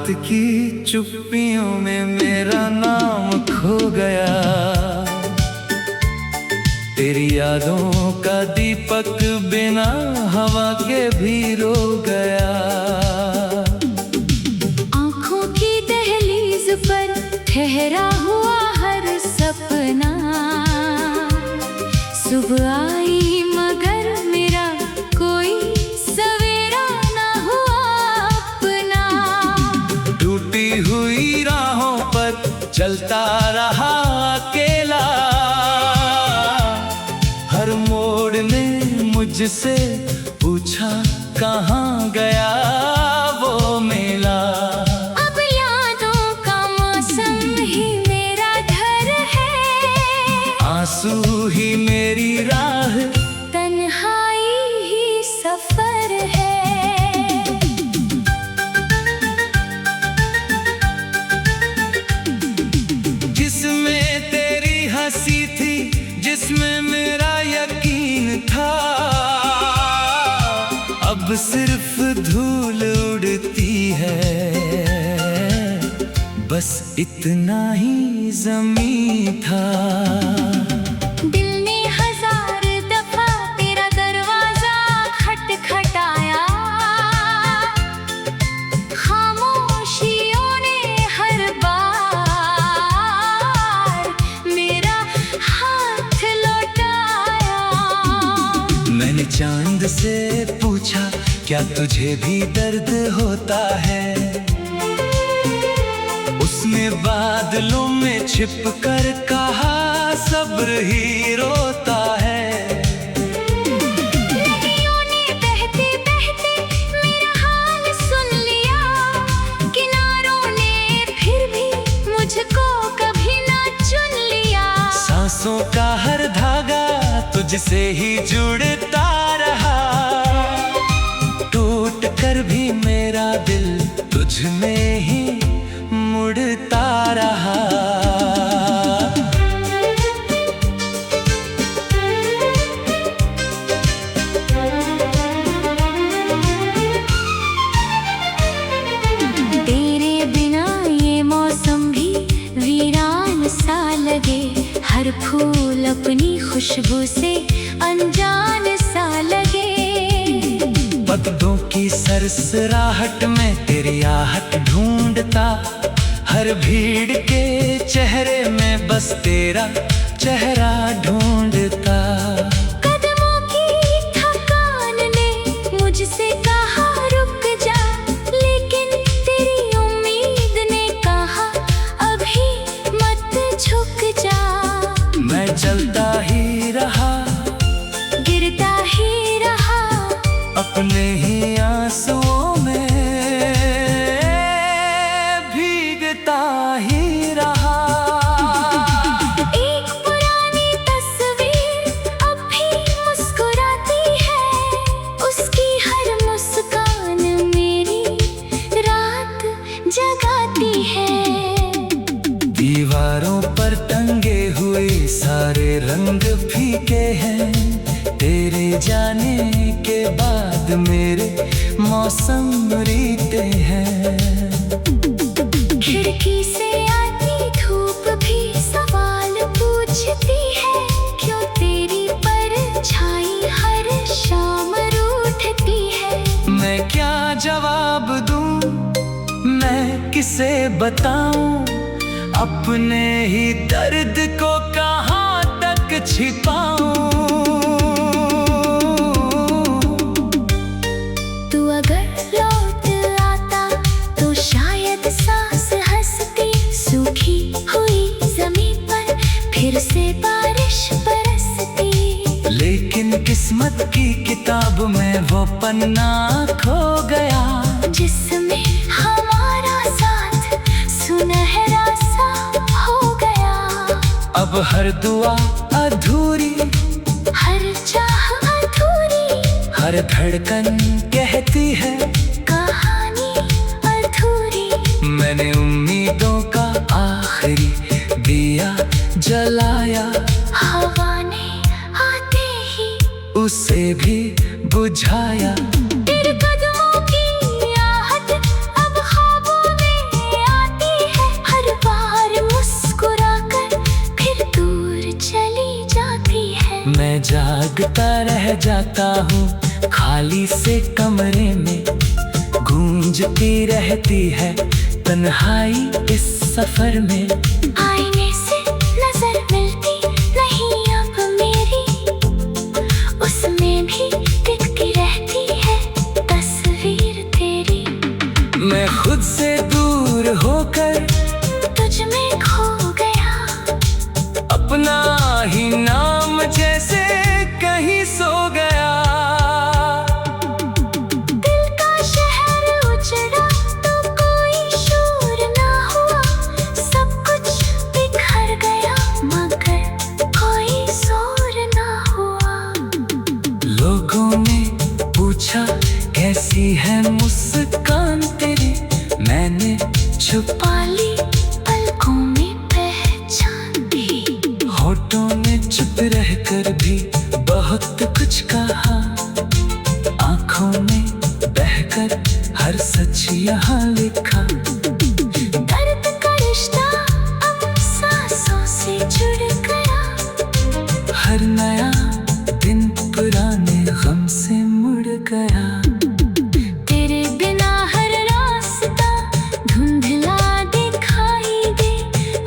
की चुप्पियों में मेरा नाम खो गया। तेरी यादों का दीपक बिना हवा के भी रो गया। आँखों की दहलीज पर ठहरा हुआ हर सपना, सुबह आई मगर मेरा कोई सवेरा ना हुआ अपना। टूटी हुई राहों पर चलता रहा अकेला, हर मोड़ ने मुझसे पूछा कहाँ गया वो मेला। अब यादों का मौसम ही मेरा घर है, आंसू ही मेरी राह, तन्हाई ही सफर है। जिसमें तेरी हंसी थी, जिसमें मेरा यकीन था, अब सिर्फ धूल उड़ती है। बस इतना ही ज़मीं था। दिल ने हजार दफा तेरा दरवाजा खटखटाया, खामोशियों ने हर बार मेरा हाथ लौटाया। मैंने चांद से पूछा क्या तुझे भी दर्द होता है, उसने बादलों में छिप कर कहा सब्र ही रोता है। नदियों ने बहते बहते मेरा हाल सुन लिया, किनारों ने फिर भी मुझको कभी ना चुन लिया। सांसों का हर धागा तुझसे ही जुड़ता रहा, टूट कर भी मेरा दिल तुझ में ही मुड़ता रहा। तेरे बिना ये मौसम भी वीरान सा लगे, हर फूल अपनी खुशबू से अनजान सा लगे। पत्तों की सरसराहट में तेरी आहट ढूंढता, हर भीड़ के चेहरे में बस तेरा चेहरा ढूंढता। कदमों की थकान ने मुझसे कहा रुक जा, लेकिन तेरी उम्मीद ने कहा अभी मत झुक जा। मैं चलता ही रहा, गिरता ही रहा, अपने ही आंसुओं में भीगता ही रहा। एक पुरानी तस्वीर अब भी मुस्कुराती है, उसकी हर मुस्कान मेरी रात जगाती है। दीवारों पर टंगे हुए सारे रंग फीके हैं, तेरे जाने के बाद मेरे मौसम रीते हैं। खिड़की से आती धूप भी सवाल पूछती है, क्यों तेरी परछाई हर शाम रूठती है। मैं क्या जवाब दूं, मैं किसे बताऊं, अपने ही दर्द को कहाँ तक छिपाऊं। तू अगर लौट आता तो शायद सांस हंसती, सूखी हुई जमीन पर फिर से बारिश बरसती। लेकिन किस्मत की किताब में वो पन्ना खो गया, जिसमें हमारा साथ सुनहरा सा हो गया। अब हर दुआ अधूरी, हर चाह अधूरी, हर धड़कन कहती है कहानी अधूरी। मैंने उम्मीदों का आखिरी दिया जलाया, हवा ने आते ही उसे भी बुझाया। तेरे कदमों की आहट अब ख्वाबों में भागता रह जाता हूँ खाली से कमरे में, गूंजती रहती है तन्हाई इस सफर में। आईने से नजर मिलती नहीं अब मेरी, उसमें भी दिखती रहती है तस्वीर तेरी। मैं खुद से दूर होकर तुझ में खो गया, अपना ही नाम जैसे कहीं सो गया। दिल का शहर उजड़ा तो कोई शोर ना हुआ, सब कुछ बिखर गया मगर कोई शोर ना हुआ। लोगों ने पूछा कैसी है मुस्कान तेरी, मैंने छुपा पाली पलकों में पहचान दी, होठों में चुप रहकर भी बहुत कुछ कहा, आंखों में बहकर हर सच यहाँ लिखा। दर्द का रिश्ता अब सांसों से जुड़ गया, हर नया दिन पुराने गम से मुड़ गया। तेरे बिना हर रास्ता धुंधला दिखाई दे,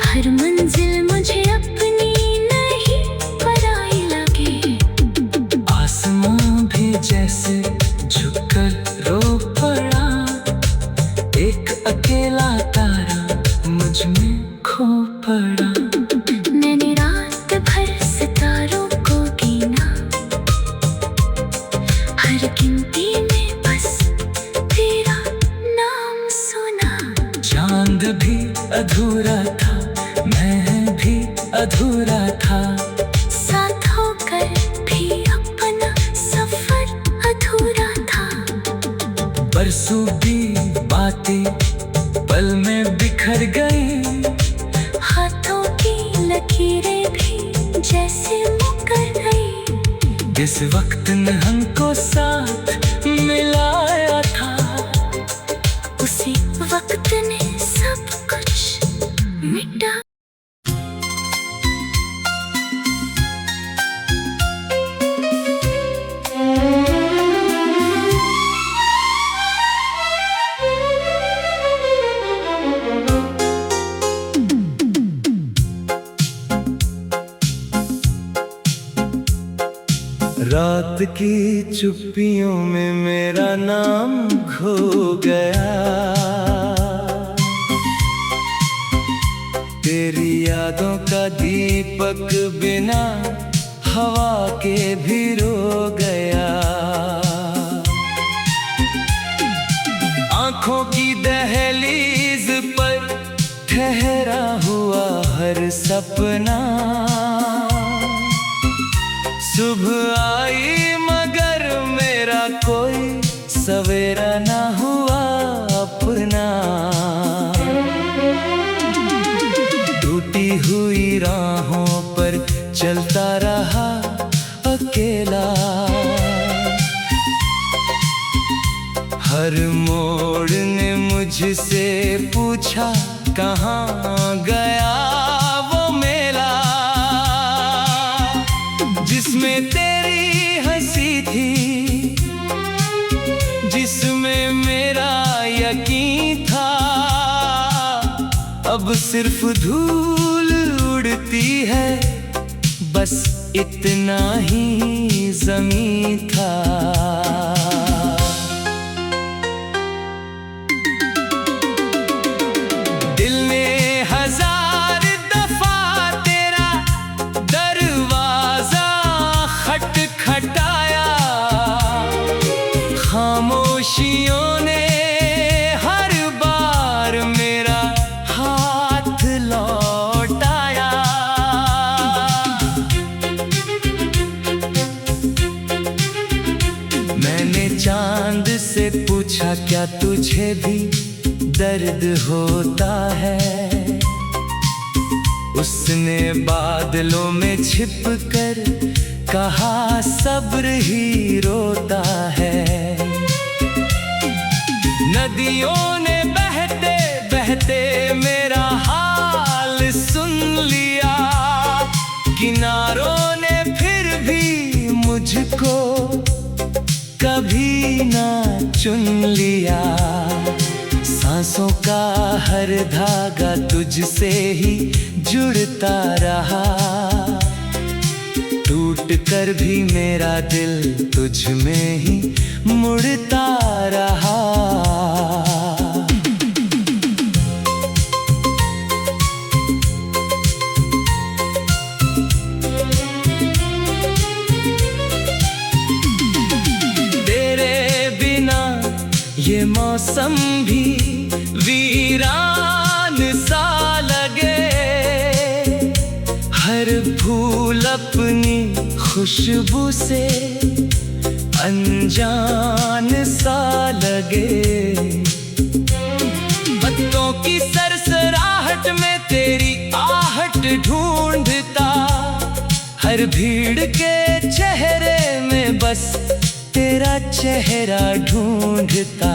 हर मंजिल मुझे अपनी नहीं पराई लगे। आसमां भी जैसे झुककर रो पड़ा, एक अकेला तारा मुझ में खो पड़ा। मैंने रात भर सितारों को गिना, हर गिनती में बस तेरा नाम सुना। चांद भी अधूरा था, मैं भी अधूरा था, साथ होकर भी अपना सफर अधूरा था। बरसों भी बातें पल में बिखर गई, हाथों की लकीरें भी जैसे मुकर गई। जिस वक्त ने हमको साथ मिलाया था, उसी वक्त ने सब कुछ मिटा। रात की चुप्पियों में मेरा नाम खो गया, तेरी यादों का दीपक बिना हवा के भी रो गया। आंखों की दहलीज पर ठहरा हुआ हर सपना, सुबह आई मगर मेरा कोई सवेरा ना हुआ अपना। टूटी हुई राहों पर चलता रहा अकेला, हर मोड़ ने मुझसे पूछा कहाँ गया वो मेला, जिसमें तेरी हंसी थी, जिसमें मेरा यकीन था। अब सिर्फ धूल उड़ती है, बस इतना ही ज़मीं था। दिल ने हजार दफा तेरा दरवाजा खटखटाया, खामोशियों ने हर बार मेरा हाथ लौटाया। मैंने चांद से पूछा क्या तुझे भी दर्द होता है, उसने बादलों में छिप कर कहा सब्र ही रोता है। नदियों ने बहते बहते मेरा हाल सुन लिया, किनारों ने फिर भी मुझ मुझको कभी ना चुन लिया, सांसों का हर धागा तुझसे ही जुड़ता रहा। टूट कर भी मेरा दिल तुझ में ही मुड़ता रहा। ये मौसम भी वीरान सा लगे, हर फूल अपनी खुशबू से अनजान सा लगे। पत्तों की सरसराहट में तेरी आहट ढूंढता, हर भीड़ के चेहरे में बस तेरा चेहरा ढूंढता।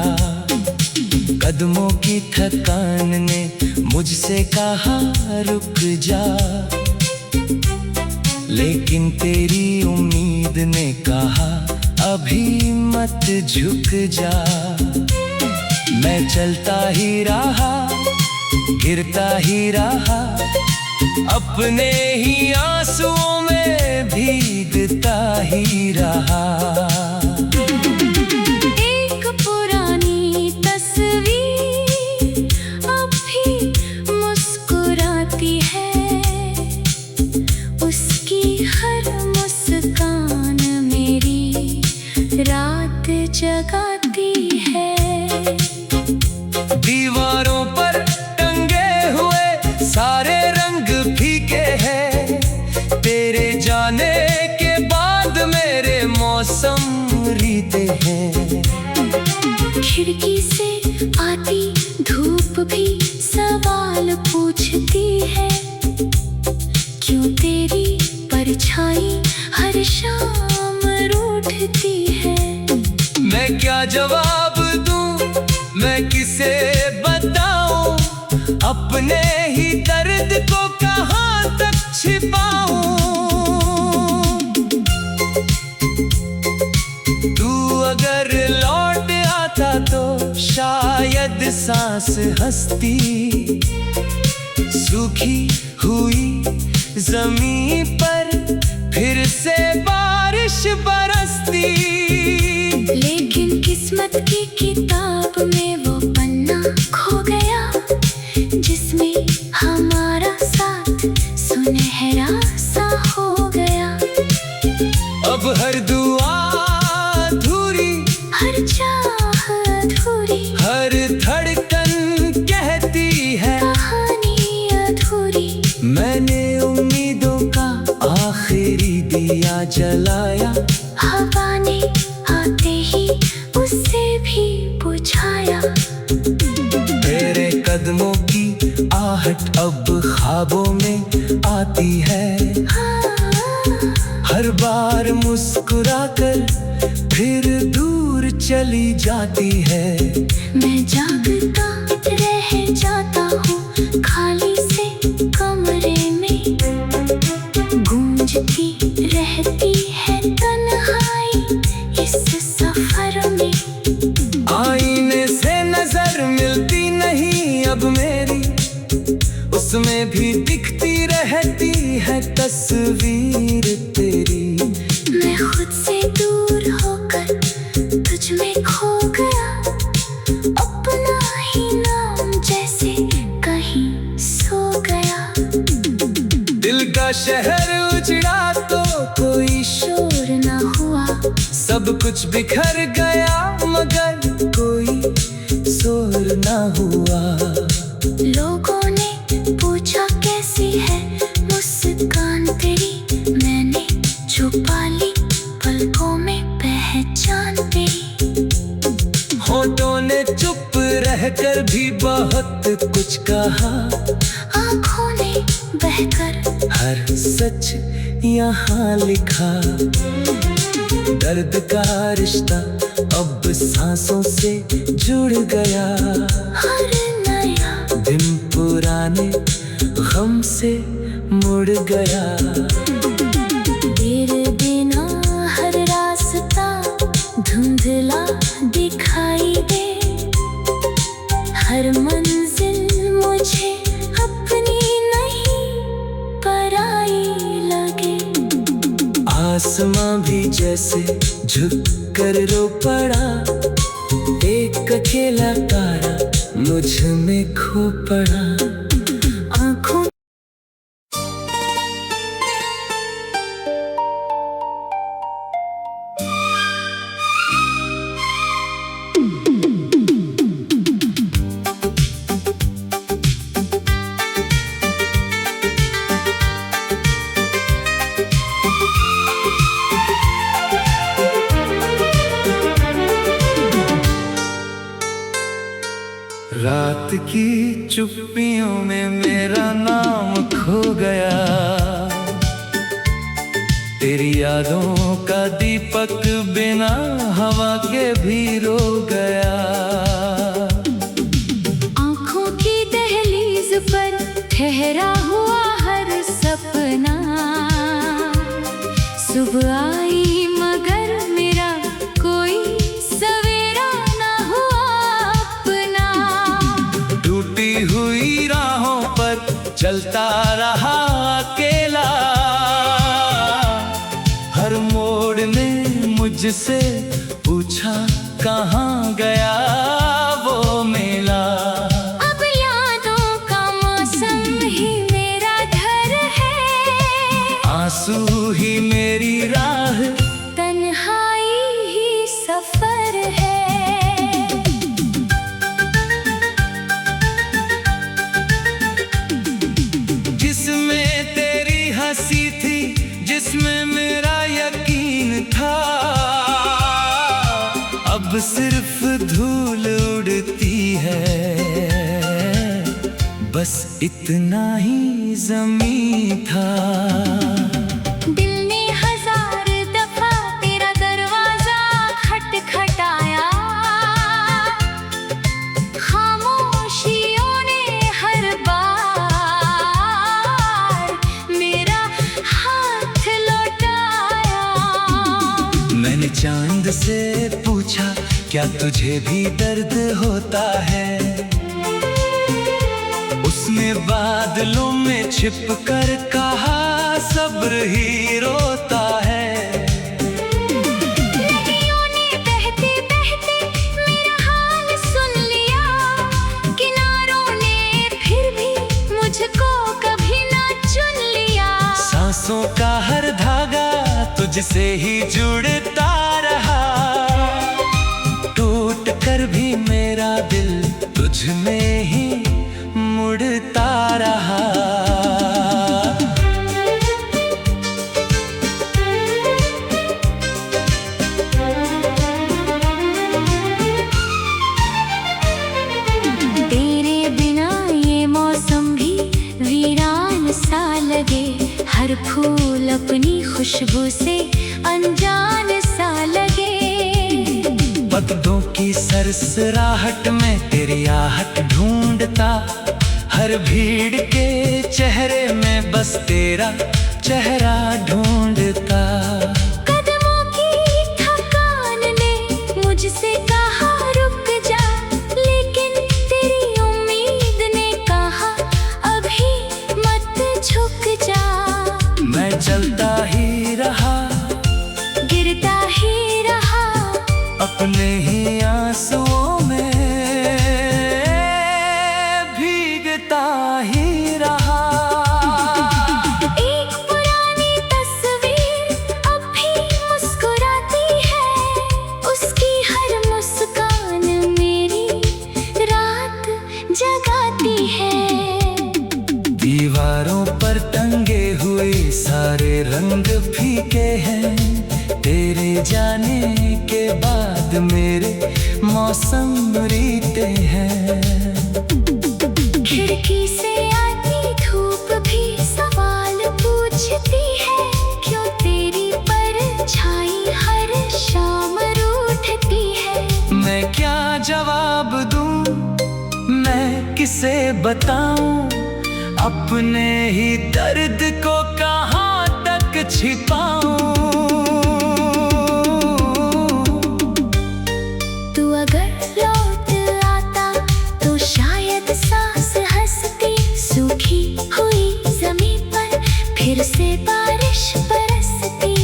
कदमों की थकान ने मुझसे कहा रुक जा, लेकिन तेरी उम्मीद ने कहा अभी मत झुक जा। मैं चलता ही रहा, गिरता ही रहा, अपने ही आंसुओं में भीगता ही रहा। जगाती है दीवारों पर टंगे हुए सारे रंग फीके हैं, तेरे जाने के बाद मेरे मौसम रीते हैं। खिड़की से आती धूप भी सवाल पूछती है, क्यों तेरी परछाई हर शाम रूठती है। मैं क्या जवाब दूं, मैं किसे बताऊं, अपने ही दर्द को कहां तक छिपाऊं। तू अगर लौट आता तो शायद सांस हंसती, सूखी हुई जमीन पर फिर से बारिश बरसती। लेकिन किस्मत की किताब में वो पन्ना खो गया, जिसमें हमारा साथ सुनहरा सा हो गया। अब हर दुआ अधूरी, हर चाह अधूरी, हर धड़कन कहती है कहानी अधूरी। मैंने उम्मीदों का आखिरी दिया जलाया, हवा ने आते ही उससे भी बुझाया। तेरे कदमों की आहट अब ख्वाबों में आती है, हर बार मुस्कुराकर फिर दूर चली जाती है। मैं जागता रह जाता हूँ खाली से कमरे में, गूंजती रहती है तन्हाई इस सफर में। आईने से नजर मिलती नहीं अब मेरी, उसमें भी दिखती रहती है तस्वीर तेरी। मैं खुद से दूर होकर तुझ में खो गया, अपना ही नाम जैसे कहीं सो गया। दिल का शहर उजड़ा तो कोई शोर न हुआ, सब कुछ बिखर गया मगर कोई शोर ना हुआ। लोगों ने पूछा कैसी है मुस्कान तेरी, मैंने छुपा ली पलकों में पहचान तेरी। होठों ने चुप रहकर भी बहुत कुछ कहा, आँखों ने बहकर हर सच यहाँ लिखा। दर्द का रिश्ता अब सांसों से जुड़ गया, हर नया दिन पुराने गम से मुड़ गया। तेरे बिना हर रात बदला दिखाई दे, हर मंजिल मुझे अपनी नहीं पराई लगे। आसमां भी जैसे झुक कर रो पड़ा, एक अकेला तारा मुझ में खो पड़ा। आँखों रात की चुप्पियों में मेरा नाम खो गया, तेरी यादों का दीपक बिना हवा के भी रो गया। आँखों की दहलीज पर ठहरा हुआ हर सपना, सुबह आई मगर मेरा कोई सवेरा ना हुआ अपना। टूटी हुई राहों पर चलता रहा अकेला, हर मोड़ में मुझसे पूछा कहाँ गया वो मेला। अब यादों का मौसम ही मेरा घर है, आंसू ही मेरी राह, तन्हाई ही सफर है। जिसमें तेरी हंसी थी, जिसमें मेरा यकीन था, अब सिर्फ धूल उड़ती है, बस इतना ही ज़मीं था। दिल ने हजार दफा तेरा दरवाजा खटखटाया, खामोशियों ने हर बार मेरा हाथ लौटाया। मैंने चांद से पूछा क्या तुझे भी दर्द होता है, उसने बादलों में छिप कर कहा सब्र ही रोता है। नदियों ने बहते बहते मेरा हाल सुन लिया, किनारों ने फिर भी मुझको कभी ना चुन लिया। सांसों का हर धागा तुझसे ही जुड़ता रहा, टूट कर भी मेरा दिल तुझ में ही मुड़ता रहा। तेरे बिना ये मौसम भी वीरान सा लगे, हर फूल अपनी खुशबू से अनजान सा लगे। पत्तों की सरसराहट में तेरी आहट ढूंढता, हर भीड़ के चेहरे में बस तेरा चेहरा ढूंढता। कदमों की थकान ने मुझसे कहा रुक जा, लेकिन तेरी उम्मीद ने कहा अभी मत झुक जा। मैं चलता ही रहा, गिरता ही रहा, अपने ही आंसुओं में भीगता ही रहा। एक पुरानी तस्वीर अब भी मुस्कुराती है, उसकी हर मुस्कान मेरी रात जगाती है। दीवारों पर टंगे हुए सारे रंग फीके हैं, तेरे जाने के बाद मेरे मौसम रीते हैं। खिड़की से आती धूप भी सवाल पूछती है, क्यों तेरी परछाई हर शाम रूठती है। मैं क्या जवाब दूं, मैं किसे बताऊं, अपने ही दर्द को कहाँ तक छिपाऊं। फिर से बारिश बरसती,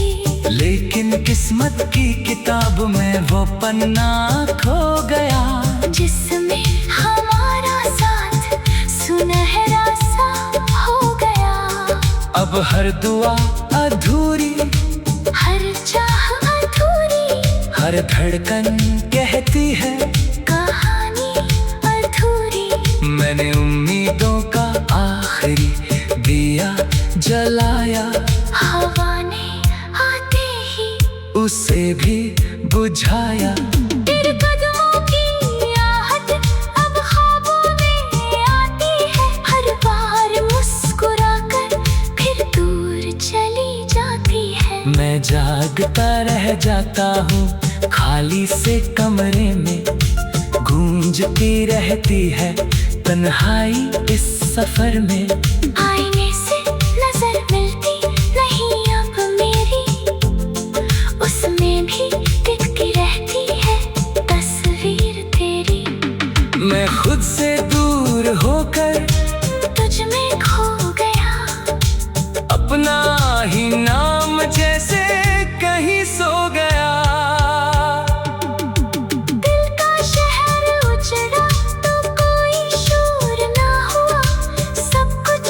लेकिन किस्मत की किताब में वो पन्ना खो गया, जिसमें हमारा साथ सुनहरा सा हो गया। अब हर दुआ अधूरी, हर चाह अधूरी, हर धड़कन कहती है कहानी अधूरी। मैंने उम्मीदों का आखिरी दिया जलाया, हवा ने आते ही उसे भी बुझाया। तेरे कदमों की आहट अब ख्वाबों में आती है, हर बार मुस्कुराकर फिर दूर चली जाती है। मैं जागता रह जाता हूँ खाली से कमरे में, गूंजती रहती है तन्हाई इस सफर में। आईने से नजर मिलती नहीं अब मेरी, उसमें भी दिखती रहती है तस्वीर तेरी। मैं खुद से दूर होकर तुझ में खो गया, अपना ही नाम जैसे कहीं सो गया। दिल का शहर उजड़ा तो कोई शोर ना हुआ, सब कुछ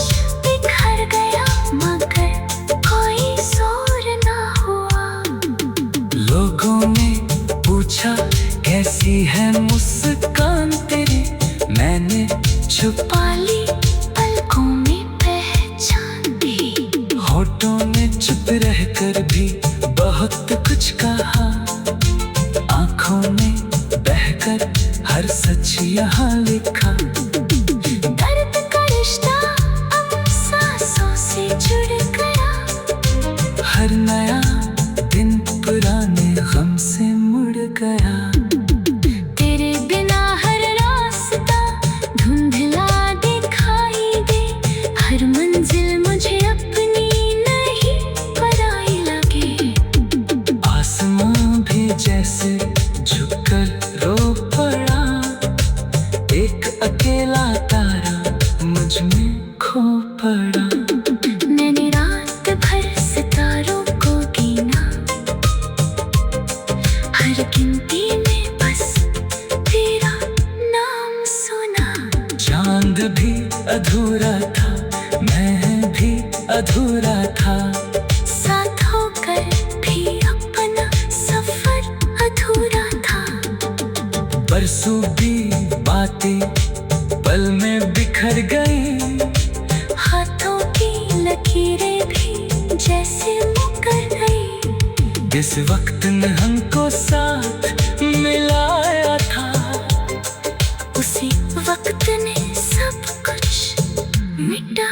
बिखर गया मगर कोई शोर ना हुआ। लोगों ने पूछा कैसी है मुस्कान तेरी, मैंने छुपा पाली पलकों में पहचान दी, होठों ने चुप रहकर भी बहुत कुछ कहा, आंखों में बहकर हर सच यहाँ लिखा। दर्द का रिश्ता अब सांसों से जुड़ गया, हर नया दिन पुराने गम से मुड़ गया। तेरे बिना हर रास्ता धुंधला दिखाई दे, हर मंजिल मुझे अपनी नहीं पराई लगे। आसमां भी जैसे झुककर रो पड़ा, एक अकेला तारा मुझ में खो पड़ा। मैंने रात भर सितारों को गिना, हर गिनती में बस तेरा नाम सुना। चांद भी अधूरा था, मैं भी अधूरा था, साथ होकर भी अपना सफर अधूरा था। बरसों भी बातें पल में बिखर गई, हाथों की लकीरें भी जैसे मुकर गई। जिस वक्त ने हमको साथ मिलाया था, उसी वक्त ने सब कुछ मिटा।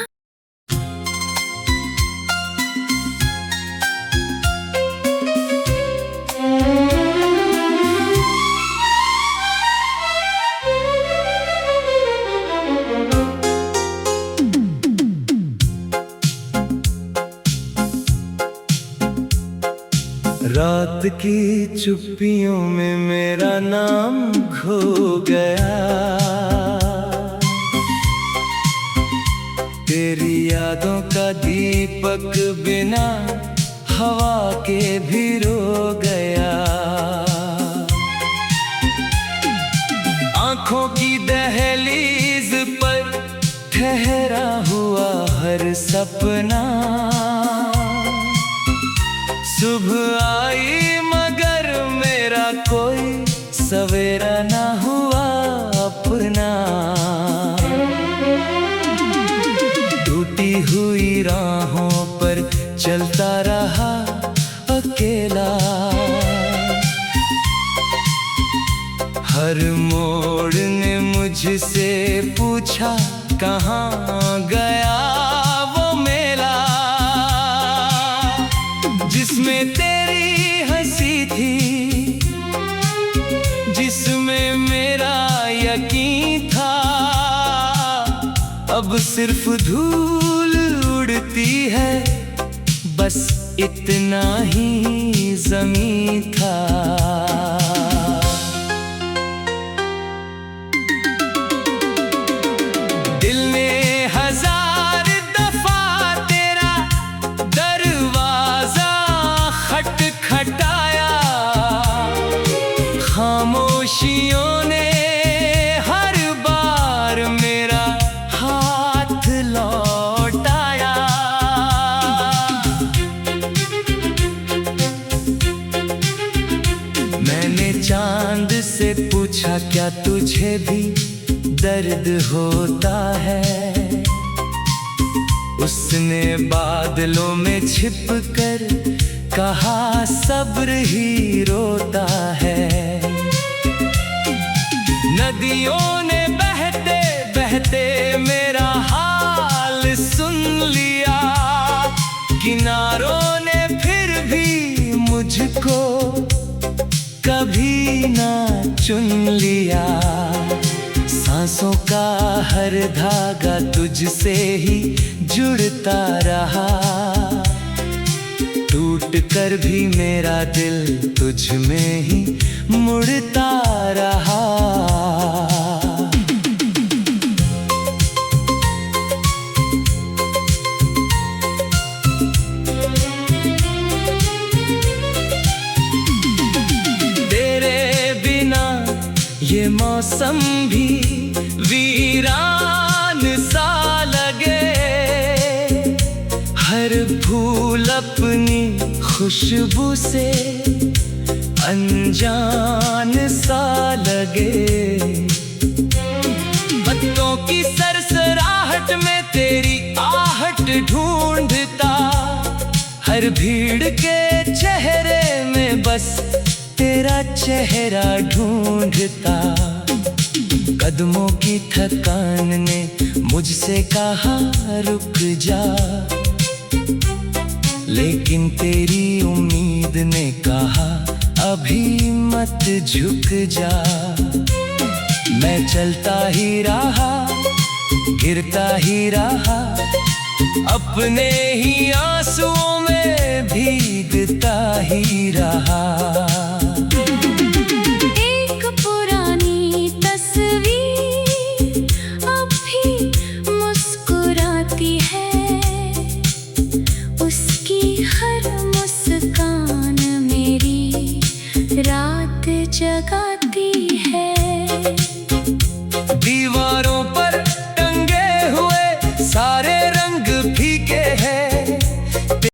रात की चुप्पियों में मेरा नाम खो गया, तेरी यादों का दीपक बिना हवा के भी रो गया। आंखों की दहलीज पर ठहरा हुआ हर सपना, सुबह आई मगर मेरा कोई सवेरा ना हुआ अपना। टूटी हुई राहों पर चलता रहा अकेला, हर मोड़ ने मुझसे पूछा कहाँ गया वो मेला, जिसमें तेरी हंसी थी, जिसमें मेरा यकीन था। अब सिर्फ धूल उड़ती है, बस इतना ही ज़मीं था। दिल ने हजार दफा तेरा क्या तुझे भी दर्द होता है? उसने बादलों में छिप कर कहा सब्र ही रोता है। नदियों ने बहते बहते मेरा हाल सुन लिया, किनारों ने फिर भी मुझको कभी ना चुन लिया। सांसों का हर धागा तुझसे ही जुड़ता रहा, टूट कर भी मेरा दिल तुझ में ही मुड़ता रहा। ये मौसम भी वीरान सा लगे, हर फूल अपनी खुशबू से अनजान सा लगे। पत्तों की सरसराहट में तेरी आहट ढूंढता, हर भीड़ के चेहरे में बस तेरा चेहरा ढूंढता। कदमों की थकान ने मुझसे कहा रुक जा, लेकिन तेरी उम्मीद ने कहा अभी मत झुक जा। मैं चलता ही रहा, गिरता ही रहा, अपने ही आंसुओं में भीगता ही रहा।